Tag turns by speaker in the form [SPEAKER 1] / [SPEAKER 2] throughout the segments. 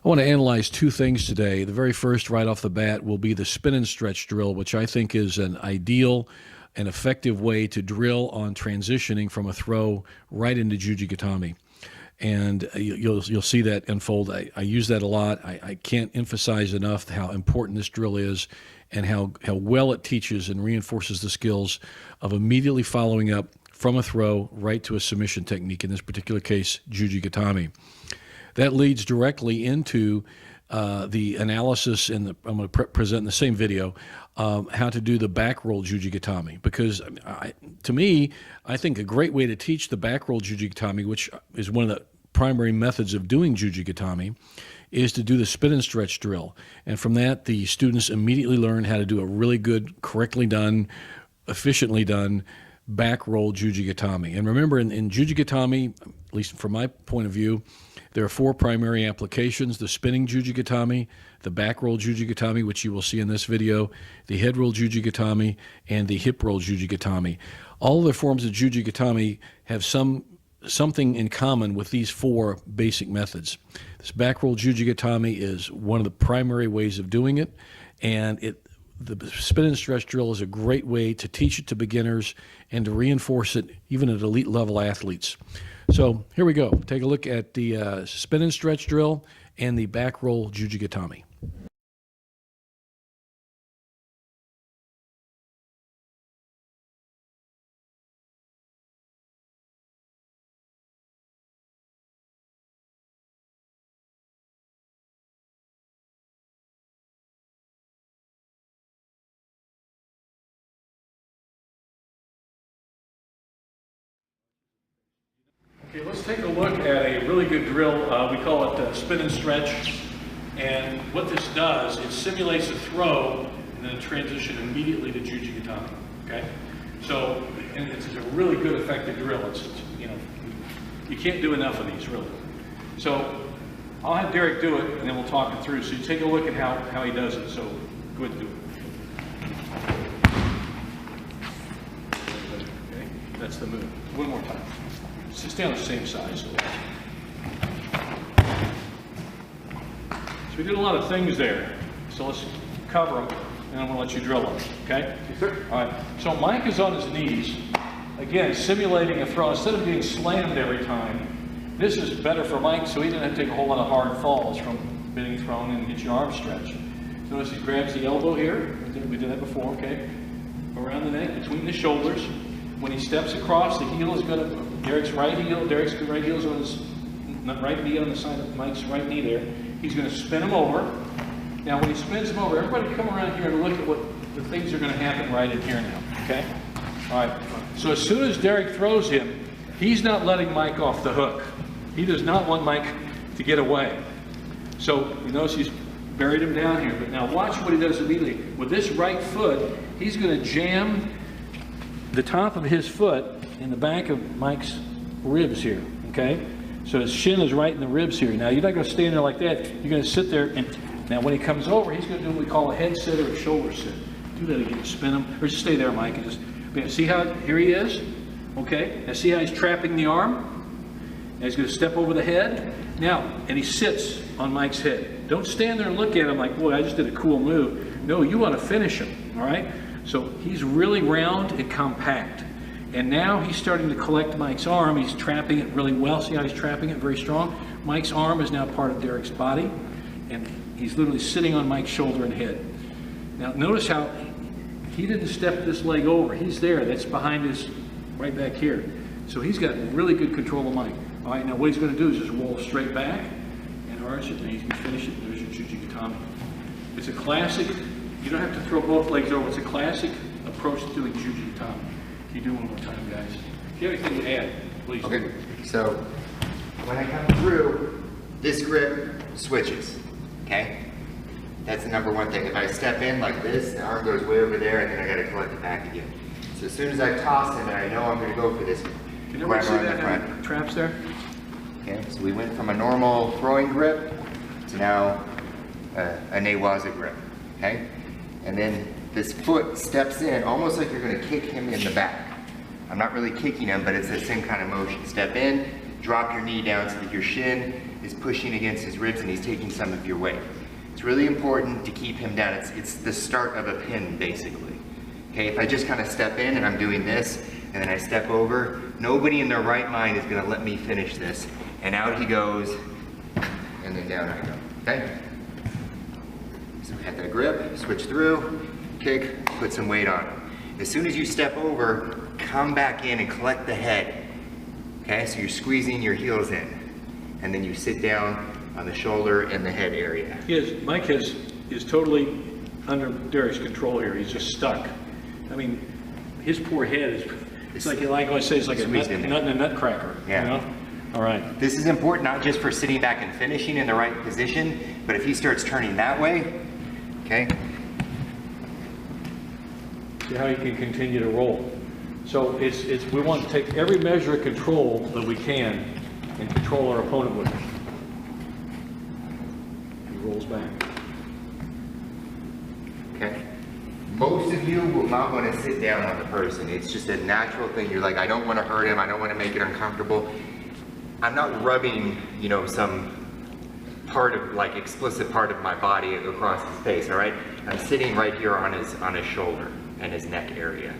[SPEAKER 1] I want to analyze two things today. The very first, right off the bat, will be the spin and stretch drill, which I think is an ideal and effective way to drill on transitioning from a throw right into Juji Gatame. And you'll see that unfold. I use that a lot. I can't emphasize enough how important this drill is and how well it teaches and reinforces the skills of immediately following up from a throw right to a submission technique, in this particular case, Juji Gatame. That leads directly into the analysis, I'm going to present in the same video, how to do the back roll Juji Gatame. Because to me, I think a great way to teach the back roll Juji Gatame, which is one of the primary methods of doing Juji Gatame, is to do the spin and stretch drill. And from that, the students immediately learn how to do a really good, correctly done, efficiently done back roll Juji Gatame. And remember, in Juji Gatame, at least from my point of view, there are four primary applications: the spinning Juji Gatame, the back roll Juji Gatame, which you will see in this video, the head roll Juji Gatame, and the hip roll Juji Gatame. All of the forms of Juji Gatame have something in common with these four basic methods. This back roll Juji Gatame is one of the primary ways of doing it, and the spin and stretch drill is a great way to teach it to beginners and to reinforce it even at elite level athletes. So here we go. Take a look at the spin and stretch drill and the back roll Juji Gatame. Okay, let's take a look at a really good drill. We call it spin and stretch. And what this does, it simulates a throw and then a transition immediately to Juji Gatame. Okay? So, and it's a really good, effective drill. It's you can't do enough of these, really. So, I'll have Derek do it, and then we'll talk it through. So you take a look at how he does it. So, go ahead and do it. Okay? That's the move. One more time. Just stay on the same size. So we did a lot of things there. So let's cover them, and I'm going to let you drill them. Okay? Yes, sir. All right. So Mike is on his knees, again, simulating a throw. Instead of getting slammed every time, this is better for Mike, so he doesn't have to take a whole lot of hard falls from being thrown and get your arm stretched. Notice he grabs the elbow here. We did that before, okay? Around the neck, between the shoulders. When he steps across, the heel is going to, Derek's right heel is on his right knee on the side of Mike's right knee there. He's going to spin him over. Now when he spins him over, everybody come around here and look at what the things are going to happen right in here now, okay? All right, so as soon as Derek throws him, he's not letting Mike off the hook. He does not want Mike to get away. So you notice he's buried him down here, but now watch what he does immediately. With this right foot, he's going to jam the top of his foot in the back of Mike's ribs here, okay? So his shin is right in the ribs here. Now, you're not going to stand there like that. You're going to sit there, and now when he comes over, he's going to do what we call a head sit or a shoulder sit. Do that again, spin him, or just stay there, Mike, and just, see how, here he is, okay? Now, see how he's trapping the arm? Now, he's going to step over the head. Now, and he sits on Mike's head. Don't stand there and look at him like, boy, I just did a cool move. No, you want to finish him, all right? So he's really round and compact. And now he's starting to collect Mike's arm. He's trapping it really well. See how he's trapping it very strong? Mike's arm is now part of Derek's body. And he's literally sitting on Mike's shoulder and head. Now notice how he didn't step this leg over. He's there. That's behind his, right back here. So he's got really good control of Mike. All right, now what he's going to do is just roll straight back and arch it, and he's going to finish it. There's your Juji Gatame. It's a classic. You don't have to throw both legs over. It's a classic approach to doing Juji Gatame. Can you do one more time, guys? If you have anything to add, please.
[SPEAKER 2] Okay, so when I come through, this grip switches, okay? That's the number one thing. If I step in like this, the arm goes way over there, and then I gotta collect it back again. So as soon as I toss him, and I know I'm gonna go for this,
[SPEAKER 1] can you ever see that traps there?
[SPEAKER 2] Okay, so we went from a normal throwing grip to now a Newaza grip, okay? And then this foot steps in almost like you're going to kick him in the back. I'm not really kicking him, but it's the same kind of motion. Step in, drop your knee down so that your shin is pushing against his ribs and he's taking some of your weight. It's really important to keep him down. It's the start of a pin, basically. Okay, if I just kind of step in and I'm doing this, and then I step over, nobody in their right mind is gonna let me finish this. And out he goes, and then down I go, okay? So at that grip, switch through, kick, put some weight on him. As soon as you step over, come back in and collect the head. Okay, so you're squeezing your heels in. And then you sit down on the shoulder and the head area.
[SPEAKER 1] Mike is totally under Derek's control here. He's just stuck. I mean, his poor head it's like I say, it's like a nut in a nutcracker.
[SPEAKER 2] Yeah.
[SPEAKER 1] You know? All right.
[SPEAKER 2] This is important not just for sitting back and finishing in the right position, but if he starts turning that way, okay?
[SPEAKER 1] See how you can continue to roll. So we want to take every measure of control that we can and control our opponent with it. He rolls back.
[SPEAKER 2] Okay. Most of you will not want to sit down on the person. It's just a natural thing. You're like, I don't want to hurt him. I don't want to make it uncomfortable. I'm not rubbing, you know, some part of, like, explicit part of my body across his face, all right? I'm sitting right here on his shoulder and his neck area,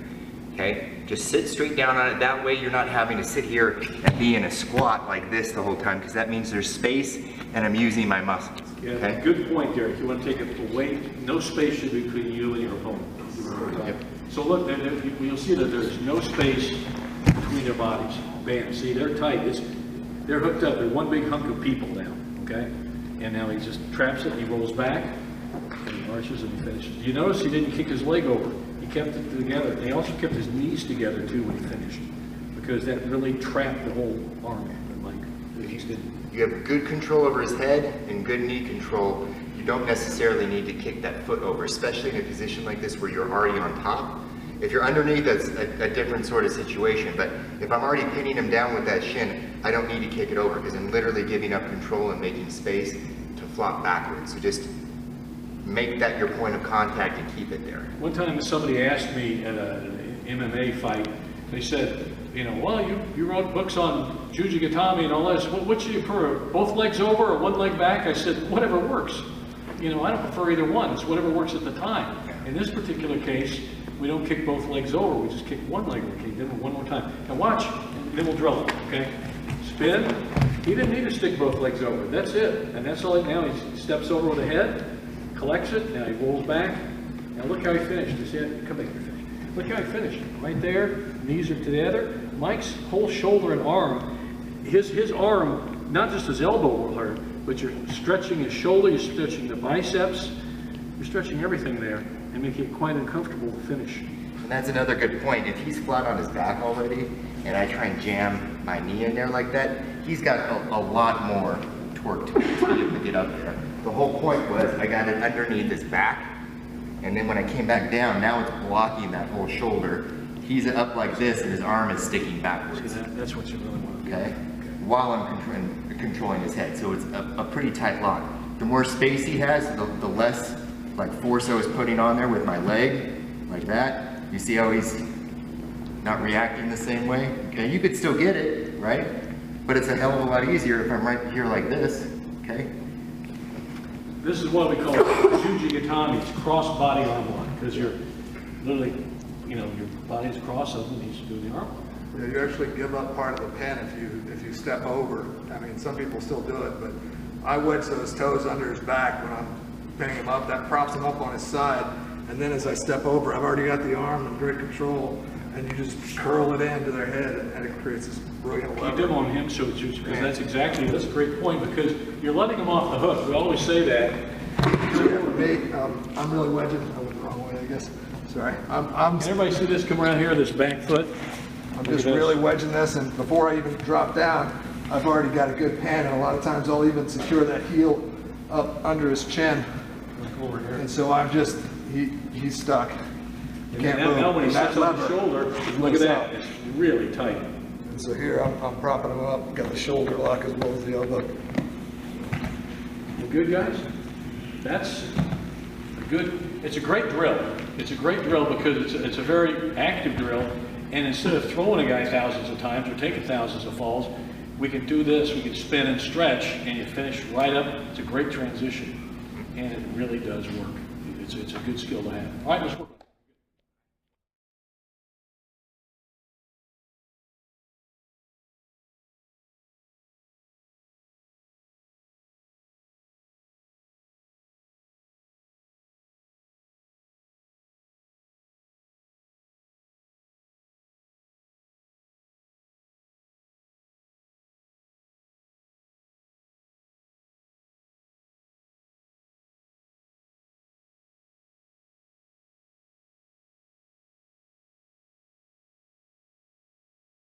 [SPEAKER 2] okay? Just sit straight down on it. That way you're not having to sit here and be in a squat like this the whole time, because that means there's space and I'm using my muscles.
[SPEAKER 1] Yeah,
[SPEAKER 2] okay?
[SPEAKER 1] Good point, Derek. You want to take it away. No space should be between you and your opponent. Yep. So look, you'll see that there's no space between their bodies. Bam. See, they're tight. They're hooked up. They're one big hunk of people now. Okay? And now he just traps it. He rolls back, and he arches, and he finishes. You notice he didn't kick his leg over. He kept it together. He also kept his knees together too when he finished, because that really trapped the whole arm.
[SPEAKER 2] You have good control over his head and good knee control. You don't necessarily need to kick that foot over, especially in a position like this where you're already on top. If you're underneath, that's a different sort of situation. But if I'm already pinning him down with that shin, I don't need to kick it over because I'm literally giving up control and making space to flop backwards. So just make that your point of contact and keep it there. One time somebody asked me at an MMA fight, they said, you know, well, you wrote books on Juji Gatame and all that. So what should you prefer, both legs over or one leg back? I said, whatever works. You know, I don't prefer either one. It's whatever works at the time. In this particular case, we don't kick both legs over. We just kick one leg over. Okay, then one more time. Now watch, and then we'll drill it, okay? Spin. He didn't need to stick both legs over. That's it. And that's all. Now he steps over with the head, collects it. Now he rolls back. Now look how he finished. You see it? Come back here, finish. Look how he finished. Right there, knees are together. Mike's whole shoulder and arm, his arm, not just his elbow will hurt, but you're stretching his shoulder, you're stretching the biceps, you're stretching everything there and making it quite uncomfortable to finish. And that's another good point. If he's flat on his back already, and I try and jam my knee in there like that, he's got a lot more torque to it to be able to get up there. The whole point was I got it underneath his back, and then when I came back down, now it's blocking that whole shoulder. He's up like this, and his arm is sticking backwards. That's what you really want. Okay? While I'm controlling his head. So it's a pretty tight lock. The more space he has, the less like force I was putting on there with my leg, like that. You see how he's not reacting the same way? Okay, you could still get it, right? But it's a hell of a lot easier if I'm right here like this, okay? This is what we call Juji Gatame. It's cross body arm lock, because you're literally, you know, your body's crossed, so he's doing the arm lock.
[SPEAKER 3] Yeah, you actually give up part of the pin if you step over. I mean, some people still do it, but I wedge those toes under his back when I'm pinning him up. That props him up on his side, and then as I step over, I've already got the arm in great control, and you just curl it into their head, and it creates this brilliant lever.
[SPEAKER 1] You do on him, so Juji, because that's a great point, because you're letting him off the hook. We always say that.
[SPEAKER 3] So yeah, for me, I'm really wedging. I went the wrong way, I guess. Sorry.
[SPEAKER 1] Can everybody see this? Come around here, this back foot.
[SPEAKER 3] I'm just really wedging this, and before I even drop down, I've already got a good pan, and a lot of times I'll even secure that heel up under his chin.
[SPEAKER 1] Over here.
[SPEAKER 3] And so I'm just, he's stuck.
[SPEAKER 1] Can't move. Now when he sits on his shoulder, look at that, it's really tight.
[SPEAKER 3] And so here I'm propping him up, got the shoulder lock as well as the elbow.
[SPEAKER 1] You good, guys? That's a good, it's a great drill. It's a great drill because it's a very active drill. And instead of throwing a guy thousands of times or taking thousands of falls, we can do this, we can spin and stretch, and you finish right up. It's a great transition, and it really does work. It's a good skill to have. All right, let's work on it.